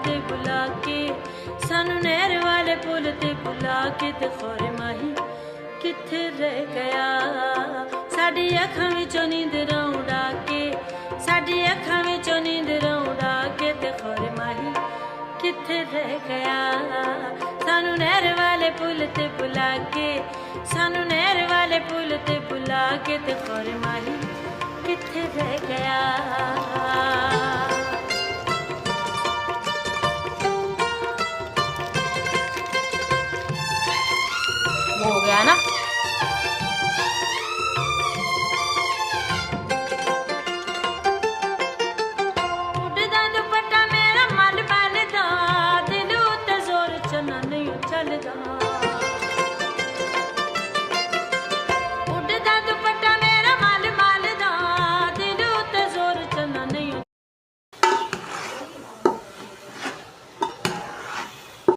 ते बुला के, सानू नहर वाले पुल ते बुला के, ते खौरे माही कित्थे रह गया। साडी अखां विचों नींदरां उड़ा के, साडी अखां विचों नींदरां उड़ा के, ते खौरे माही कित्थे रह गया। सानू नहर वाले पुल ते बुला के, सानू नहर वाले पुल ते बुला के, ते खौरे माही कित्थे रह गया।